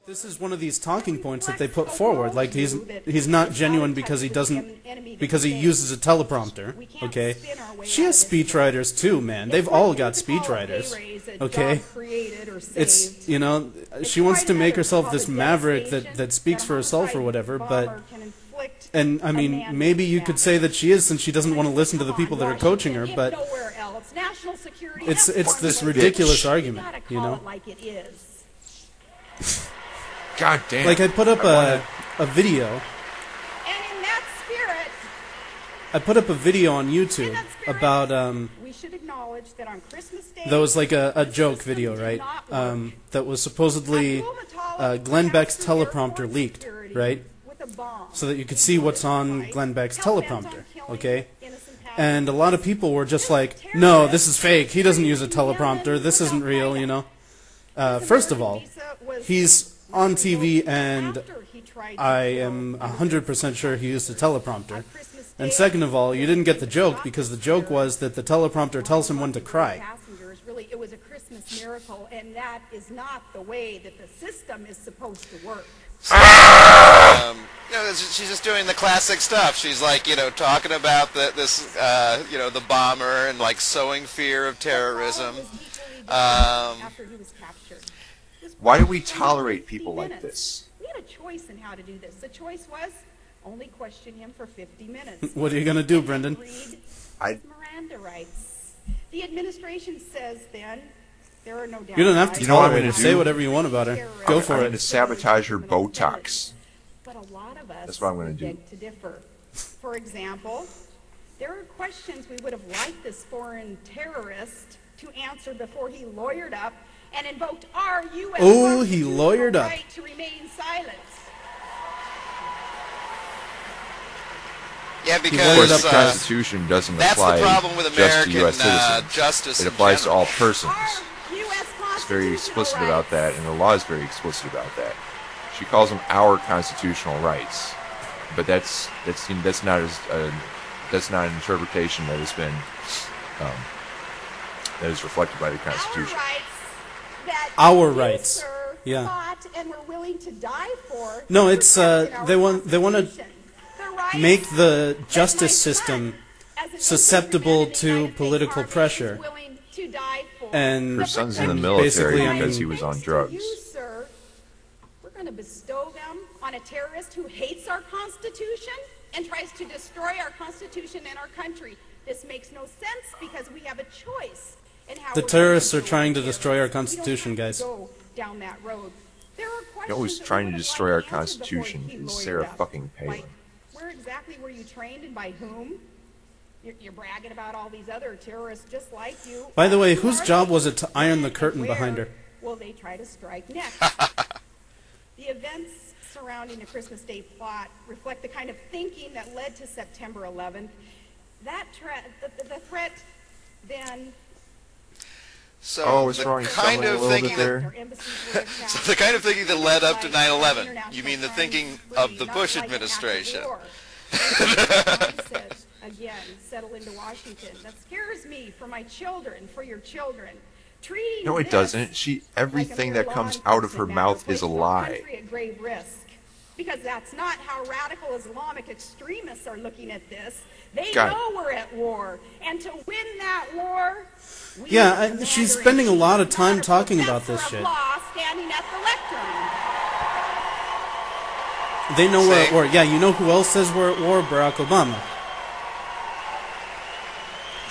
This is one of these talking points that they put forward. Like he's not genuine because he uses a teleprompter. Okay, she has speechwriters too, man. They've all got speechwriters. Okay, it's she wants to make herself this maverick that speaks for herself or whatever. But and I mean maybe you could say that she is since she doesn't want to listen to the people that are coaching her. But it's this ridiculous argument, God damn. Like I put up a video. And in that spirit, I put up a video on YouTube about we should acknowledge that on Christmas Day, that was like a joke video, right? That was supposedly Glenn Beck's teleprompter leaked, right? So that you could see what's on Glenn Beck's teleprompter, okay? And a lot of people were just like, no, this is fake. He doesn't use a teleprompter. This isn't real, First of all, he's on TV, and I am 100% sure he used a teleprompter. And second of all, you didn't get the joke because the joke was that the teleprompter tells him when to cry. Really, it was a Christmas miracle, and that is not the way that the system is supposed to work. She's just doing the classic stuff. She's like, talking about the bomber and like sowing fear of terrorism. After he was captured. Why do we tolerate people like this? We had a choice in how to do this. The choice was only question him for 50 minutes. What are you going to do, Brendon? Read Miranda rights. The administration says then there are no downsides. You don't have to tolerate her. Say whatever you want about her. Go for I'm it. going to sabotage her Botox. But a lot of us That's what I'm going to do. beg to differ. For example, there are questions we would have liked this foreign terrorist to answer before he lawyered up and invoked our U.S. he lawyered up. Right to remain silent. Yeah, because the Constitution doesn't apply the problem with just to American U.S. citizens. Justice. It applies to all general. persons. It's very explicit about that, and the law is very explicit about that. She calls them our constitutional rights, but that's not an interpretation that has been that is reflected by the Constitution. Our rights. Yeah. And we're willing to die for. No, it's they want to make the justice system susceptible to political pressure. And her son's in the military basically, because he was on drugs. You, sir, we're going to bestow them on a terrorist who hates our Constitution and tries to destroy our Constitution and our country. This makes no sense because we have a choice. The terrorists are trying to destroy our Constitution, guys. Down that road. You're always trying to destroy our Constitution. Is Sarah fucking Palin? Where exactly were you trained and by whom? You're bragging about all these other terrorists just like you. By the way, whose job was it to iron the curtain behind her? Will they try to strike next? The events surrounding the Christmas Day plot reflect the kind of thinking that led to September 11th. That the threat then. So what's wrong? So the kind of thinking that led up to 9/11. You mean the thinking of the Bush administration? Again, settle into Washington. That scares me for my children, for your children. No, it doesn't. Everything that comes out of her mouth is a lie. At grave risk. Because that's not how radical Islamic extremists are looking at this. They know we're at war, and to win that war, she's spending a lot of time talking about this shit. Standing at the lectern. They know we're at war. Yeah, you know who else says we're at war? Barack Obama.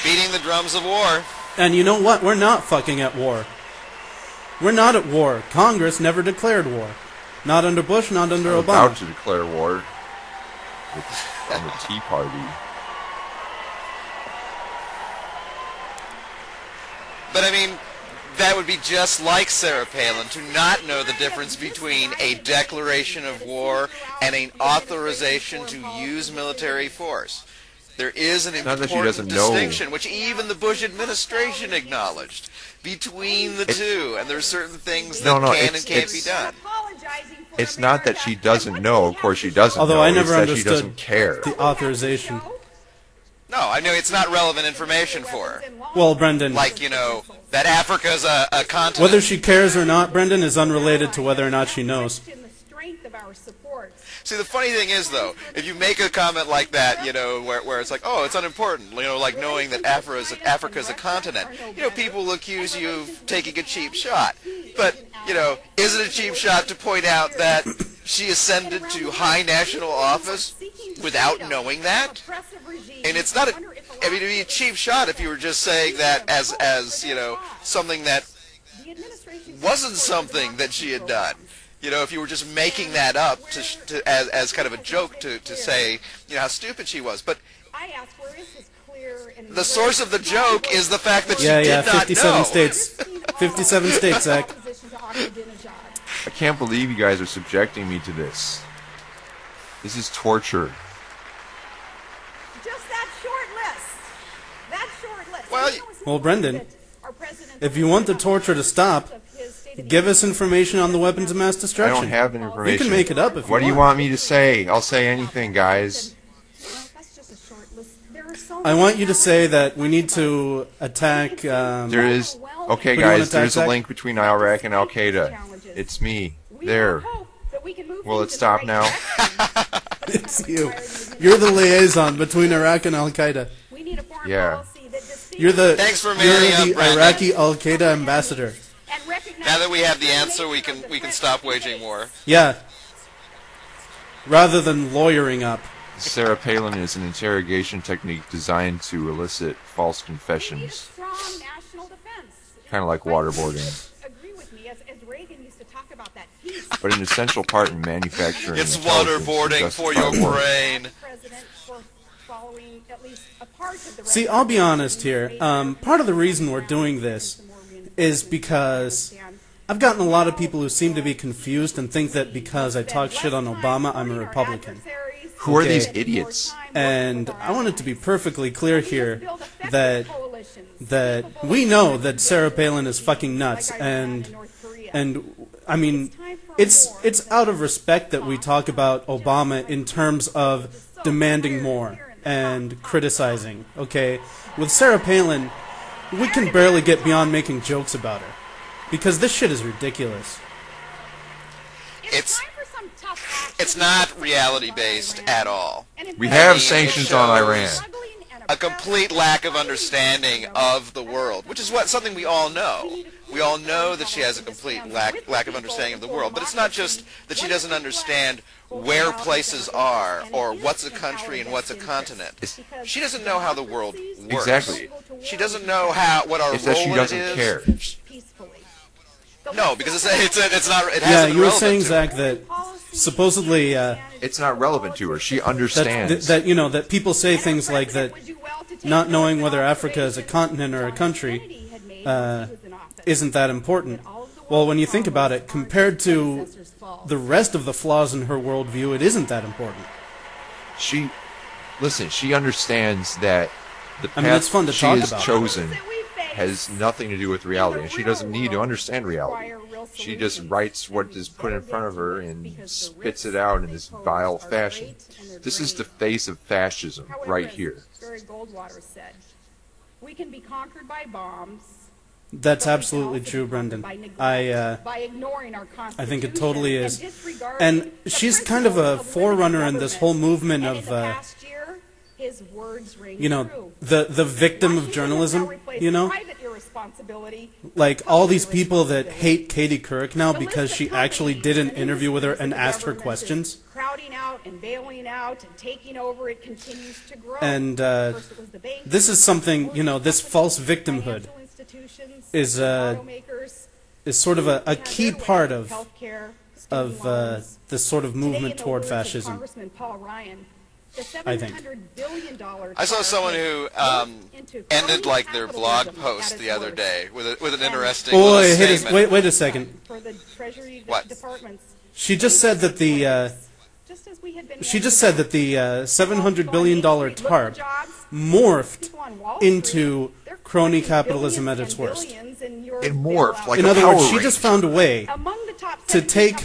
Beating the drums of war. And you know what? We're not fucking at war. We're not at war. Congress never declared war. Not under Bush, not under Obama. About to declare war on the Tea Party. But I mean, that would be just like Sarah Palin to not know the difference between a declaration of war and an authorization to use military force. There is an important distinction, which even the Bush administration acknowledged, between the two, and there are certain things that can and can't be done. It's not that she doesn't know. Of course she doesn't know. Although I never understood she doesn't care. The authorization. No, I know it's not relevant information for her. Well, Brendon, Like, you know, that Africa's a continent. whether she cares or not, Brendon, is unrelated to whether or not she knows. See, the funny thing is, though, if you make a comment like that, you know, where it's like, oh, it's unimportant, you know, like knowing that Africa's a continent, you know, people will accuse you of taking a cheap shot. But, you know, is it a cheap shot to point out that she ascended to high national office without knowing that? And it's not I mean, it'd be a cheap shot if you were just saying that as you know, something that wasn't something that she had done. You know, if you were just making that up as kind of a joke to say, you know, how stupid she was. But the source of the joke is the fact that she did not 57 know. states. 57 states, Zach. I can't believe you guys are subjecting me to this. This is torture. Just that short list. That short list. Well, Brendon, if you want the torture to stop, give us information on the weapons of mass I destruction. don't have the information. You can make it up if What do you want me to say? I'll say anything, guys. That's just a short list. There are so I want you to say that we need to attack... There is... Okay, Who do you wanna guys, there's attack, a Zach? link between Iraq and Al-Qaeda. It's me. There. Will it stop now? It's you. You're the liaison between Iraq and Al-Qaeda. We need a foreign Yeah. policy that defeats You're the, Thanks for manning up, the Brendon. Iraqi Al-Qaeda ambassador. and recognize Now that we have the answer, we can stop waging war. Yeah. Rather than lawyering up. Sarah Palin is an interrogation technique designed to elicit false we need a confessions. strong national defense. Kind of like waterboarding. Agree with me, as Reagan used to talk about that peace. But an essential part in manufacturing It's intelligence waterboarding is for your justified war. brain. President for following at least a part of the See, I'll be honest here. Part of the reason we're doing this is because I've gotten a lot of people who seem to be confused and think that because I talk shit on Obama, I'm a Republican. Who are Okay. these idiots? And I want it to be perfectly clear here that we know that Sarah Palin is fucking nuts, and I mean, it's out of respect that we talk about Obama in terms of demanding more and criticizing. Okay, with Sarah Palin, we can barely get beyond making jokes about her because this shit is ridiculous. It's not reality-based at all. We have I mean, sanctions it on shows Iran. A complete lack of understanding of the world, which is something we all know. We all know that she has a complete lack of understanding of the world. But it's not just that she doesn't understand where places are or what's a country and what's a continent. She doesn't know how the world works. Exactly. She doesn't know what our It's role that she in it doesn't is. care. No, because it's not. It Yeah, hasn't you were relevant saying, to her. Zach, that supposedly It's not relevant to her. She understands. that you know that people say things like that, not knowing whether Africa is a continent or a country isn't that important. Well, when you think about it, compared to the rest of the flaws in her worldview, it isn't that important. She understands that the I mean, it's path fun to she talk has about. chosen has nothing to do with reality, and she doesn't need to understand reality. She just writes what is put in front of her and spits it out in this vile fashion. This is the face of fascism right here. Barry Goldwater said, "We can be conquered by bombs." That's absolutely true, Brendon. I think it totally is. And she's kind of a forerunner in this whole movement of, you know, the victim of journalism, you know? Like all these people that hate Katie Couric now because she actually did an interview with her and asked her questions. Crowding out and bailing out and taking over, it continues to grow. And this is something, you know, this false victimhood is sort of a key part of this sort of movement toward fascism. I think. I saw someone who ended like their blog post the other day with an interesting little statement. Wait a second. What? She just said that the $700 billion TARP morphed into crony capitalism at its worst. It morphed like In a other Power words, she Ranger. just found a way to take.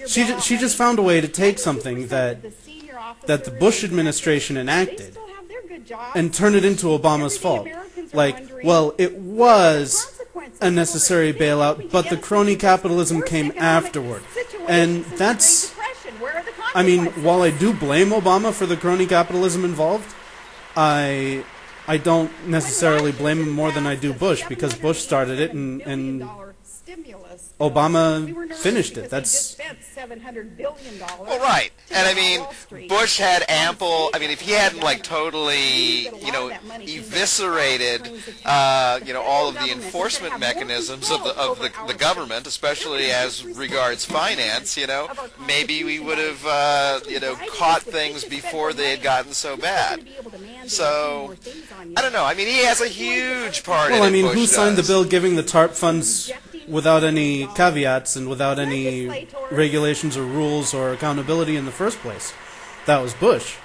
She just found a way to take something that the Bush administration enacted and turn it into Obama's fault. Like, well, it was a necessary bailout, but the crony capitalism came afterward. And that's, I mean, while I do blame Obama for the crony capitalism involved, I don't necessarily blame him more than I do Bush, because Bush started it and Obama finished it. That's well, right. And I mean, Bush had ample. I mean, if he hadn't like totally, eviscerated, all of the enforcement mechanisms of the government, especially as regards finance, maybe we would have, caught things before they had gotten so bad. So, I don't know. I mean, he has a huge part in it. Well, I mean, Bush who signed the does. bill giving the TARP funds without any caveats and without any regulations or rules or accountability in the first place? That was Bush.